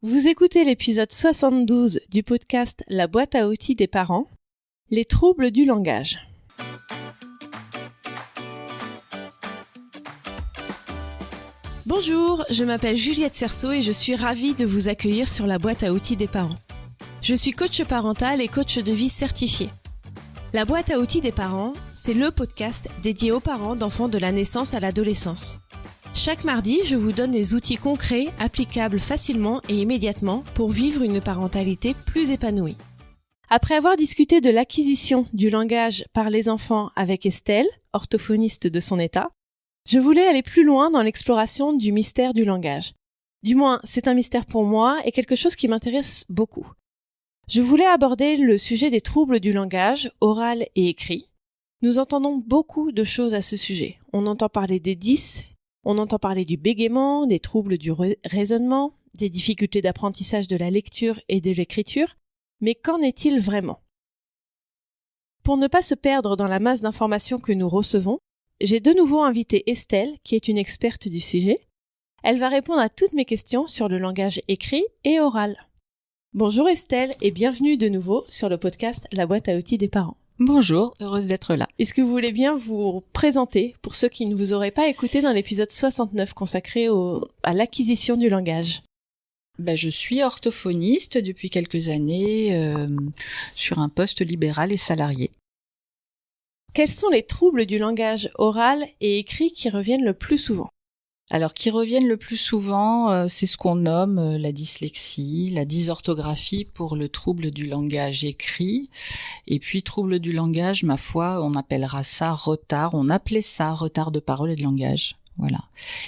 Vous écoutez l'épisode 72 du podcast La boîte à outils des parents, les troubles du langage. Bonjour, je m'appelle Juliette Cerceau et je suis ravie de vous accueillir sur la boîte à outils des parents. Je suis coach parental et coach de vie certifié. La boîte à outils des parents, c'est le podcast dédié aux parents d'enfants de la naissance à l'adolescence. Chaque mardi, je vous donne des outils concrets, applicables facilement et immédiatement pour vivre une parentalité plus épanouie. Après avoir discuté de l'acquisition du langage par les enfants avec Estelle, orthophoniste de son état, je voulais aller plus loin dans l'exploration du mystère du langage. Du moins, c'est un mystère pour moi et quelque chose qui m'intéresse beaucoup. Je voulais aborder le sujet des troubles du langage, oral et écrit. Nous entendons beaucoup de choses à ce sujet. On entend parler des 10, on entend parler du bégaiement, des troubles du raisonnement, des difficultés d'apprentissage de la lecture et de l'écriture, mais qu'en est-il vraiment ? Pour ne pas se perdre dans la masse d'informations que nous recevons, j'ai de nouveau invité Estelle, qui est une experte du sujet. Elle va répondre à toutes mes questions sur le langage écrit et oral. Bonjour Estelle et bienvenue de nouveau sur le podcast La boîte à outils des parents. Bonjour, heureuse d'être là. Est-ce que vous voulez bien vous présenter pour ceux qui ne vous auraient pas écouté dans l'épisode 69 consacré à l'acquisition du langage ? Je suis orthophoniste depuis quelques années sur un poste libéral et salarié. Quels sont les troubles du langage oral et écrit qui reviennent le plus souvent ? Alors, qui reviennent le plus souvent, c'est ce qu'on nomme la dyslexie, la dysorthographie pour le trouble du langage écrit. Et puis, trouble du langage, ma foi, on appellera ça retard. On appelait ça retard de parole et de langage. Voilà.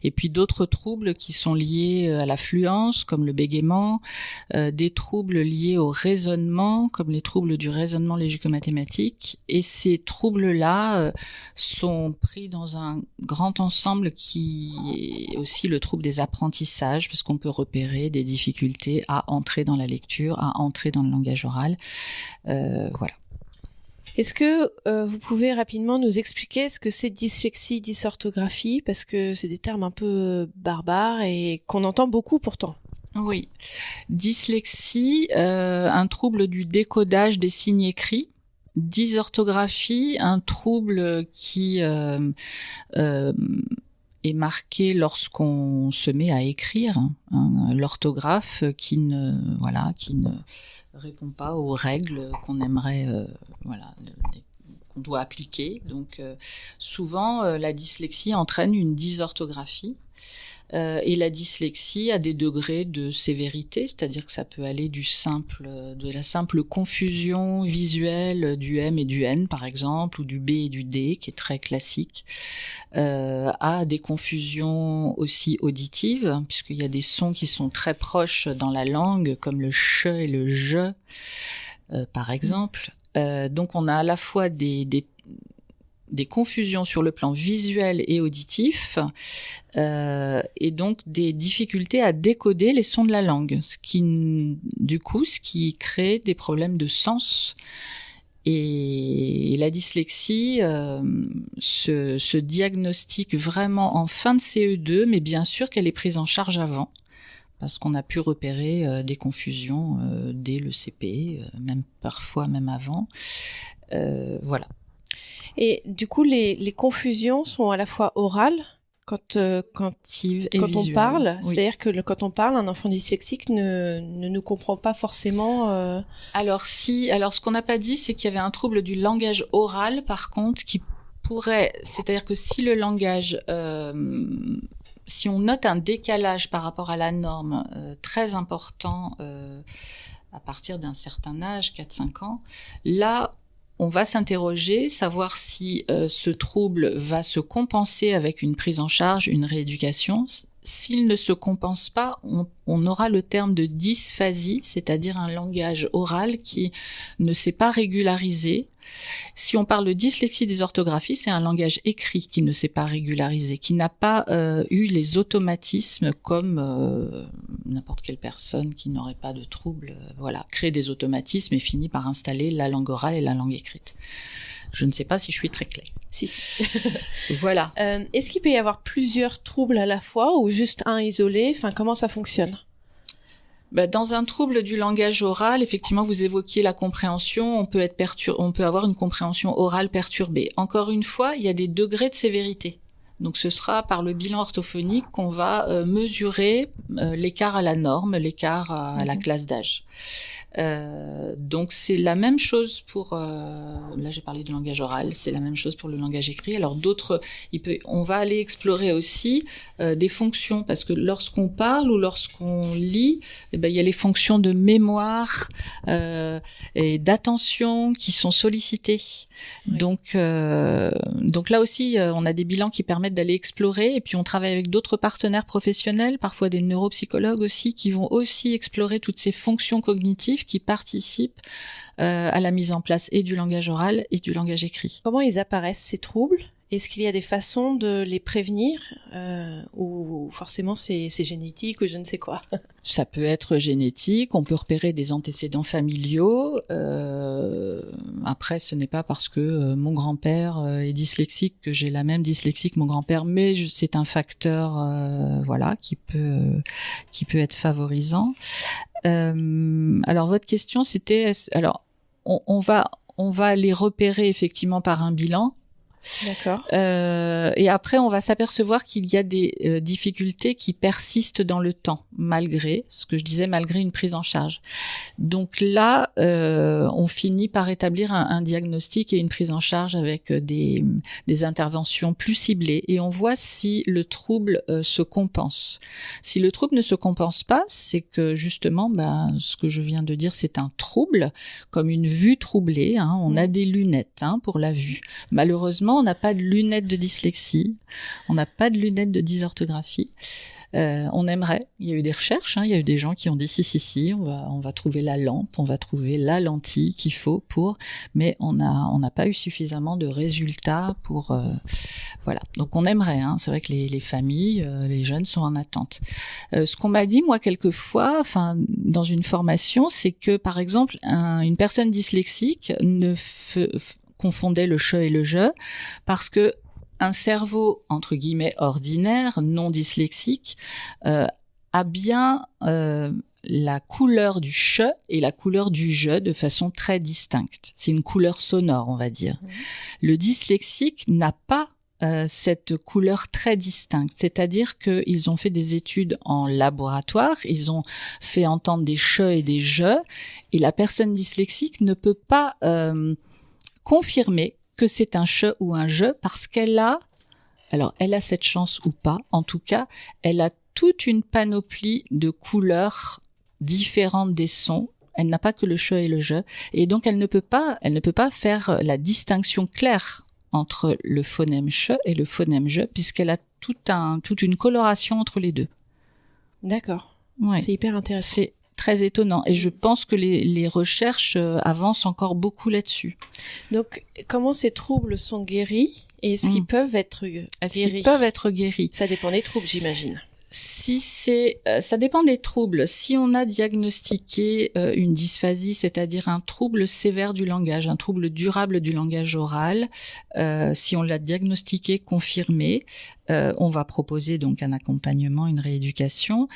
Et puis d'autres troubles qui sont liés à la fluence, comme le bégaiement, des troubles liés au raisonnement, comme les troubles du raisonnement logico-mathématique. Et ces troubles-là sont pris dans un grand ensemble qui est aussi le trouble des apprentissages, parce qu'on peut repérer des difficultés à entrer dans la lecture, à entrer dans le langage oral. Voilà. Est-ce que vous pouvez rapidement nous expliquer ce que c'est dyslexie, dysorthographie, parce que c'est des termes un peu barbares et qu'on entend beaucoup pourtant. Oui. Dyslexie, un trouble du décodage des signes écrits. Dysorthographie, un trouble qui est marqué lorsqu'on se met à écrire, l'orthographe qui ne répond pas aux règles qu'on aimerait, qu'on doit appliquer. Donc, souvent, la dyslexie entraîne une dysorthographie. Et la dyslexie a des degrés de sévérité, c'est-à-dire que ça peut aller de la simple confusion visuelle du M et du N, par exemple, ou du B et du D, qui est très classique, à des confusions aussi auditives, puisqu'il y a des sons qui sont très proches dans la langue, comme le ch et le je, par exemple. Donc on a à la fois des confusions sur le plan visuel et auditif, et donc des difficultés à décoder les sons de la langue, ce qui crée des problèmes de sens. Et la dyslexie se diagnostique vraiment en fin de CE2, mais bien sûr qu'elle est prise en charge avant, parce qu'on a pu repérer des confusions dès le CP, parfois même avant. Voilà. Et du coup, les confusions sont à la fois orales, quand on parle, oui. C'est-à-dire que quand on parle, un enfant dyslexique ne nous comprend pas forcément. Alors ce qu'on n'a pas dit, c'est qu'il y avait un trouble du langage oral, par contre, qui pourrait, c'est-à-dire que si le langage, si on note un décalage par rapport à la norme très important à partir d'un certain âge, 4-5 ans, là, on va s'interroger, savoir si ce trouble va se compenser avec une prise en charge, une rééducation. S'il ne se compense pas, on aura le terme de dysphasie, c'est-à-dire un langage oral qui ne s'est pas régularisé. Si on parle de dyslexie dysorthographie, c'est un langage écrit qui ne s'est pas régularisé, qui n'a pas eu les automatismes comme n'importe quelle personne qui n'aurait pas de trouble, crée des automatismes et finit par installer la langue orale et la langue écrite. Je ne sais pas si je suis très claire. Si. Voilà. Est-ce qu'il peut y avoir plusieurs troubles à la fois ou juste un isolé ? Enfin, comment ça fonctionne ? Dans un trouble du langage oral, effectivement, vous évoquiez la compréhension. On peut avoir une compréhension orale perturbée. Encore une fois, il y a des degrés de sévérité. Donc, ce sera par le bilan orthophonique qu'on va mesurer l'écart à la norme, l'écart à la classe d'âge. Donc c'est la même chose pour là j'ai parlé du langage oral, c'est la même chose pour le langage écrit. Alors on va aller explorer aussi des fonctions, parce que lorsqu'on parle ou lorsqu'on lit, il y a les fonctions de mémoire et d'attention qui sont sollicitées. Oui. Donc là aussi on a des bilans qui permettent d'aller explorer, et puis on travaille avec d'autres partenaires professionnels, parfois des neuropsychologues aussi, qui vont aussi explorer toutes ces fonctions cognitives qui participent à la mise en place et du langage oral et du langage écrit. Comment ils apparaissent, ces troubles ? Est-ce qu'il y a des façons de les prévenir ou forcément c'est génétique ou je ne sais quoi ? Ça peut être génétique, on peut repérer des antécédents familiaux. Après, ce n'est pas parce que mon grand-père est dyslexique que j'ai la même dyslexie que mon grand-père, mais c'est un facteur qui peut être favorisant. Alors votre question c'était, on va les repérer effectivement par un bilan. D'accord. Et après, on va s'apercevoir qu'il y a des difficultés qui persistent dans le temps, malgré ce que je disais, malgré une prise en charge. Donc là, on finit par établir un diagnostic et une prise en charge avec des interventions plus ciblées, et on voit si le trouble se compense. Si le trouble ne se compense pas, c'est que justement, ce que je viens de dire, c'est un trouble, comme une vue troublée. On a des lunettes pour la vue. Malheureusement, on n'a pas de lunettes de dyslexie, on n'a pas de lunettes de dysorthographie. On aimerait, il y a eu des recherches, il y a eu des gens qui ont dit si, on va trouver la lampe, on va trouver la lentille qu'il faut mais on n'a pas eu suffisamment de résultats pour, voilà. Donc on aimerait, c'est vrai que les familles, les jeunes sont en attente. Ce qu'on m'a dit, moi, quelquefois, dans une formation, c'est que, par exemple, une personne dyslexique confondait le che et le je, parce que un cerveau, entre guillemets, ordinaire, non dyslexique, a bien la couleur du che et la couleur du je de façon très distincte. C'est une couleur sonore, on va dire. Le dyslexique n'a pas cette couleur très distincte, c'est-à-dire qu'ils ont fait des études en laboratoire, ils ont fait entendre des che et des je, et la personne dyslexique ne peut pas confirmer que c'est un che ou un je, parce qu'elle a cette chance ou pas, en tout cas, elle a toute une panoplie de couleurs différentes des sons. Elle n'a pas que le che et le je, et donc elle ne peut pas faire la distinction claire entre le phonème che et le phonème je, puisqu'elle a toute une coloration entre les deux. D'accord. Ouais. C'est hyper intéressant. C'est très étonnant, et je pense que les recherches avancent encore beaucoup là-dessus. Donc, comment ces troubles sont guéris et est-ce qu'ils peuvent être guéris ? Est-ce qu'ils peuvent être guéris ? Ça dépend des troubles, j'imagine. Ça dépend des troubles. Si on a diagnostiqué une dysphasie, c'est-à-dire un trouble sévère du langage, un trouble durable du langage oral, si on l'a diagnostiqué, confirmé, on va proposer donc un accompagnement, une rééducation.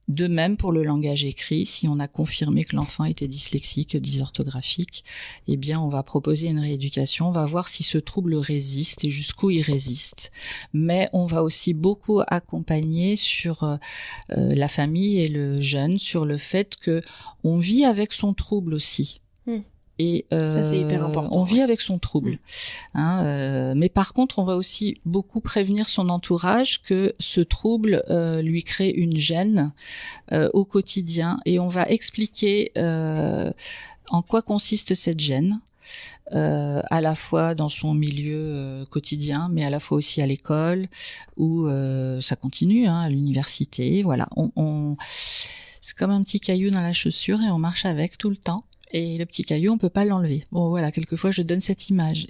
De même pour le langage écrit, si on a confirmé que l'enfant était dyslexique, dysorthographique, eh bien on va proposer une rééducation, on va voir si ce trouble résiste et jusqu'où il résiste. Mais on va aussi beaucoup accompagner sur la famille et le jeune, sur le fait que on vit avec son trouble aussi. Et ça, c'est hyper important. On vit avec son trouble. Mais par contre, on va aussi beaucoup prévenir son entourage que ce trouble lui crée une gêne au quotidien, et on va expliquer en quoi consiste cette gêne. À la fois dans son milieu quotidien, mais à la fois aussi à l'école, où ça continue, à l'université. Voilà, c'est comme un petit caillou dans la chaussure et on marche avec tout le temps. Et le petit caillou, on peut pas l'enlever. Bon, voilà, quelquefois je donne cette image.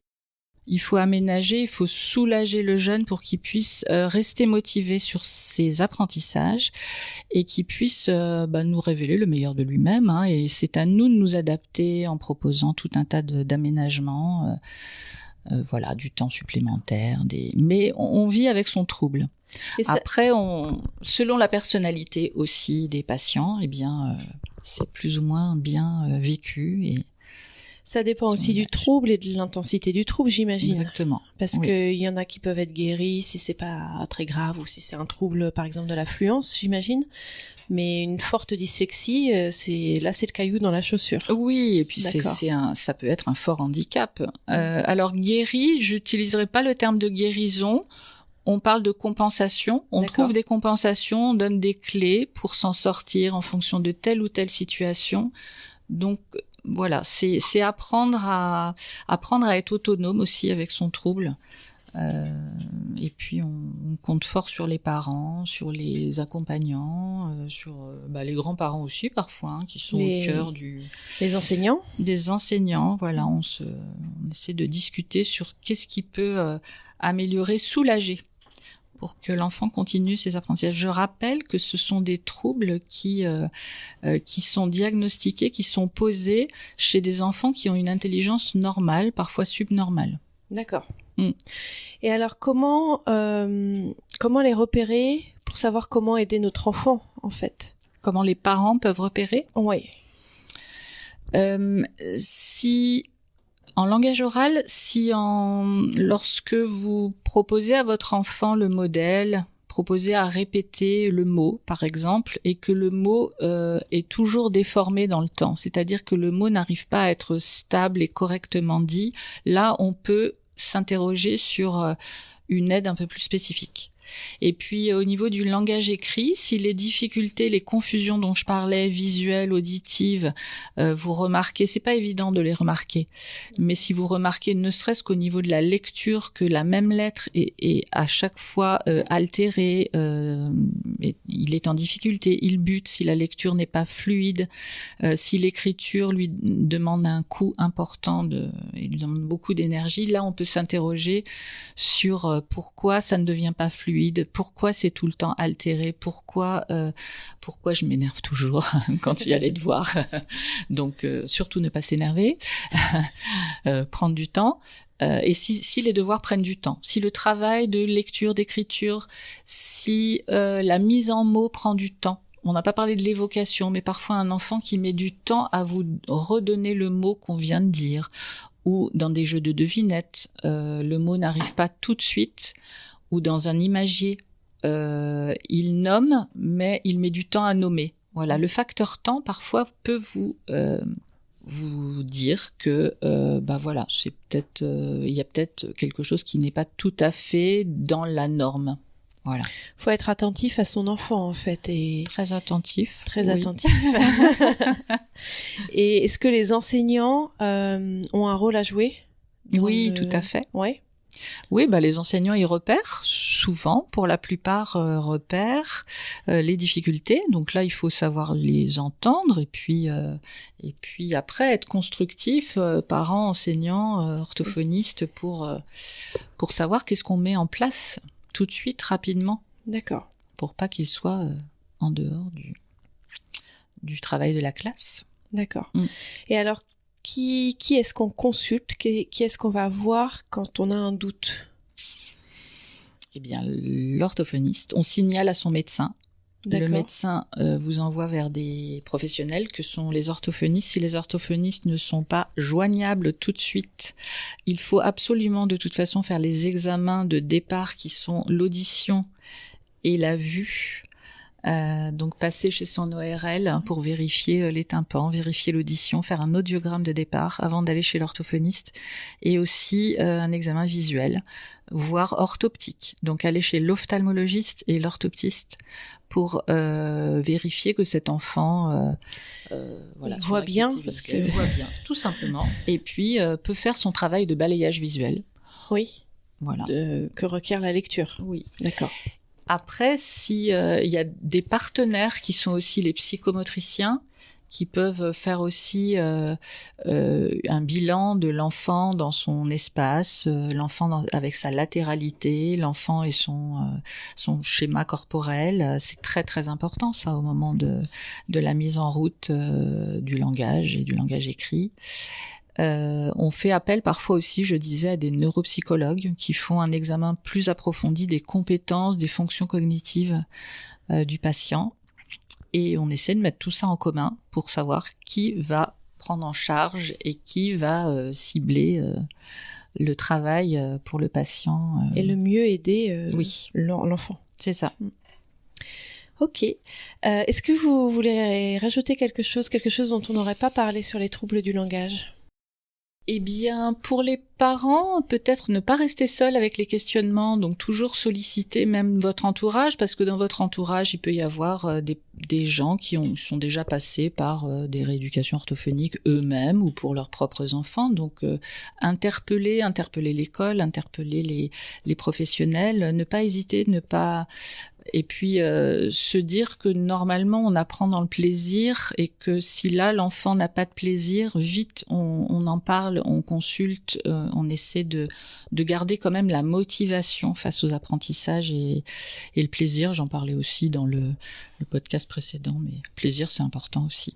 Il faut aménager, il faut soulager le jeune pour qu'il puisse rester motivé sur ses apprentissages et qu'il puisse nous révéler le meilleur de lui-même. Et c'est à nous de nous adapter en proposant tout un tas d'aménagements, du temps supplémentaire. Mais on vit avec son trouble. Après, selon la personnalité aussi des patients, eh bien, c'est plus ou moins bien vécu et ça dépend aussi du trouble et de l'intensité du trouble, j'imagine. Exactement. Parce que il y en a qui peuvent être guéris si c'est pas très grave ou si c'est un trouble, par exemple, de l'affluence, j'imagine. Mais une forte dyslexie, c'est le caillou dans la chaussure. Oui, et puis ça peut être un fort handicap. Alors guéri, j'utiliserai pas le terme de guérison. On parle de compensation. On trouve des compensations, on donne des clés pour s'en sortir en fonction de telle ou telle situation. Donc voilà, c'est apprendre à être autonome aussi avec son trouble. Et puis on compte fort sur les parents, sur les accompagnants, sur les grands-parents aussi parfois, qui sont au cœur les enseignants. Des enseignants, voilà, on essaie de discuter sur qu'est-ce qui peut améliorer, soulager, pour que l'enfant continue ses apprentissages. Je rappelle que ce sont des troubles qui sont diagnostiqués, qui sont posés chez des enfants qui ont une intelligence normale, parfois subnormale. D'accord. Et alors comment les repérer pour savoir comment aider notre enfant, en fait? Comment les parents peuvent repérer? Oui. En langage oral, lorsque vous proposez à votre enfant le modèle, proposez à répéter le mot, par exemple, et que le mot est toujours déformé dans le temps, c'est-à-dire que le mot n'arrive pas à être stable et correctement dit, là, on peut s'interroger sur une aide un peu plus spécifique. Et puis au niveau du langage écrit, si les difficultés, les confusions dont je parlais, visuelles, auditives, vous remarquez, c'est pas évident de les remarquer, mais si vous remarquez ne serait-ce qu'au niveau de la lecture que la même lettre est à chaque fois altérée, il est en difficulté, il bute si la lecture n'est pas fluide, si l'écriture lui demande un coût important et lui demande beaucoup d'énergie, là on peut s'interroger sur pourquoi ça ne devient pas fluide, pourquoi c'est tout le temps altéré, pourquoi je m'énerve toujours quand il y a les devoirs. Donc surtout ne pas s'énerver, prendre du temps. Et si les devoirs prennent du temps, si le travail de lecture, d'écriture, si la mise en mots prend du temps. On n'a pas parlé de l'évocation, mais parfois un enfant qui met du temps à vous redonner le mot qu'on vient de dire, ou dans des jeux de devinettes, le mot n'arrive pas tout de suite, ou dans un imagier, il nomme, mais il met du temps à nommer. Voilà, le facteur temps parfois peut vous dire que voilà, c'est peut-être il y a peut-être quelque chose qui n'est pas tout à fait dans la norme. Voilà. Faut être attentif à son enfant en fait et très attentif. Très attentif. Et est-ce que les enseignants ont un rôle à jouer? Oui, tout à fait. Ouais. Oui, les enseignants ils repèrent souvent, pour la plupart repèrent les difficultés. Donc là, il faut savoir les entendre et puis après être constructif, parents, enseignants, orthophonistes pour savoir qu'est-ce qu'on met en place tout de suite, rapidement. D'accord. Pour pas qu'ils soient en dehors du travail de la classe. D'accord. Et alors, qui est-ce qu'on consulte? Qui est-ce qu'on va voir quand on a un doute? Eh bien, l'orthophoniste. On signale à son médecin. D'accord. Le médecin vous envoie vers des professionnels que sont les orthophonistes. Si les orthophonistes ne sont pas joignables tout de suite, il faut absolument de toute façon faire les examens de départ qui sont l'audition et la vue. Donc passer chez son ORL pour vérifier les tympans, vérifier l'audition, faire un audiogramme de départ avant d'aller chez l'orthophoniste, et aussi un examen visuel, voire orthoptique. Donc aller chez l'ophtalmologiste et l'orthoptiste pour vérifier que cet enfant voit bien, voit bien, tout simplement, et puis peut faire son travail de balayage visuel. Oui. Voilà. Que requiert la lecture. Oui. D'accord. Après, si il y a des partenaires qui sont aussi les psychomotriciens, qui peuvent faire aussi un bilan de l'enfant dans son espace, l'enfant avec sa latéralité, l'enfant et son schéma corporel. C'est très très important ça au moment de la mise en route du langage et du langage écrit. On fait appel parfois aussi, je disais, à des neuropsychologues qui font un examen plus approfondi des compétences, des fonctions cognitives du patient. Et on essaie de mettre tout ça en commun pour savoir qui va prendre en charge et qui va cibler le travail pour le patient. Et le mieux aider oui. l'enfant. C'est ça. Ok. Est-ce que vous voulez rajouter quelque chose dont on n'aurait pas parlé sur les troubles du langage ? Eh bien, pour les parents, peut-être ne pas rester seul avec les questionnements, donc toujours solliciter même votre entourage, parce que dans votre entourage, il peut y avoir des gens qui sont déjà passés par des rééducations orthophoniques eux-mêmes ou pour leurs propres enfants. Donc, interpeller l'école, interpeller les professionnels, ne pas hésiter, et puis se dire que normalement on apprend dans le plaisir et que si là l'enfant n'a pas de plaisir, vite on en parle, on consulte, on essaie de garder quand même la motivation face aux apprentissages et le plaisir. J'en parlais aussi dans le podcast précédent, mais plaisir c'est important aussi.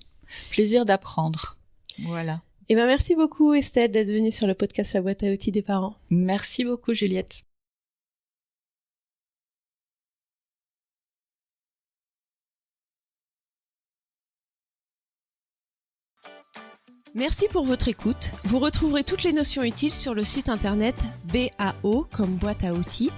Plaisir d'apprendre. Voilà. Eh ben merci beaucoup Estelle d'être venue sur le podcast La boîte à outils des parents. Merci beaucoup Juliette. Merci pour votre écoute. Vous retrouverez toutes les notions utiles sur le site internet BAO comme boîte à outils,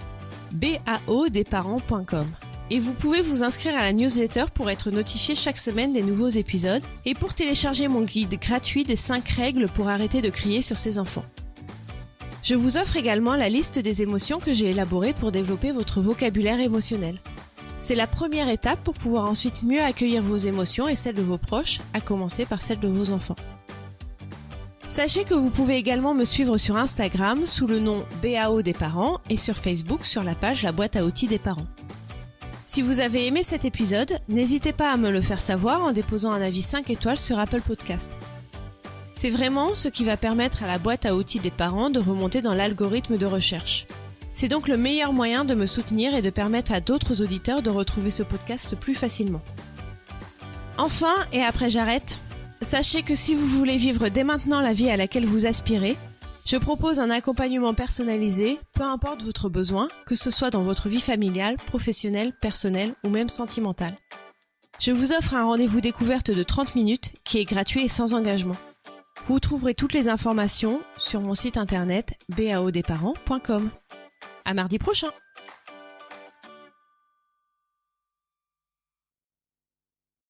baodesparents.com. Et vous pouvez vous inscrire à la newsletter pour être notifié chaque semaine des nouveaux épisodes et pour télécharger mon guide gratuit des 5 règles pour arrêter de crier sur ses enfants. Je vous offre également la liste des émotions que j'ai élaborées pour développer votre vocabulaire émotionnel. C'est la première étape pour pouvoir ensuite mieux accueillir vos émotions et celles de vos proches, à commencer par celles de vos enfants. Sachez que vous pouvez également me suivre sur Instagram sous le nom BAO des parents et sur Facebook sur la page La boîte à outils des parents. Si vous avez aimé cet épisode, n'hésitez pas à me le faire savoir en déposant un avis 5 étoiles sur Apple Podcast. C'est vraiment ce qui va permettre à la boîte à outils des parents de remonter dans l'algorithme de recherche. C'est donc le meilleur moyen de me soutenir et de permettre à d'autres auditeurs de retrouver ce podcast plus facilement. Enfin, et après j'arrête, sachez que si vous voulez vivre dès maintenant la vie à laquelle vous aspirez, je propose un accompagnement personnalisé, peu importe votre besoin, que ce soit dans votre vie familiale, professionnelle, personnelle ou même sentimentale. Je vous offre un rendez-vous découverte de 30 minutes qui est gratuit et sans engagement. Vous trouverez toutes les informations sur mon site internet baodesparents.com. À mardi prochain!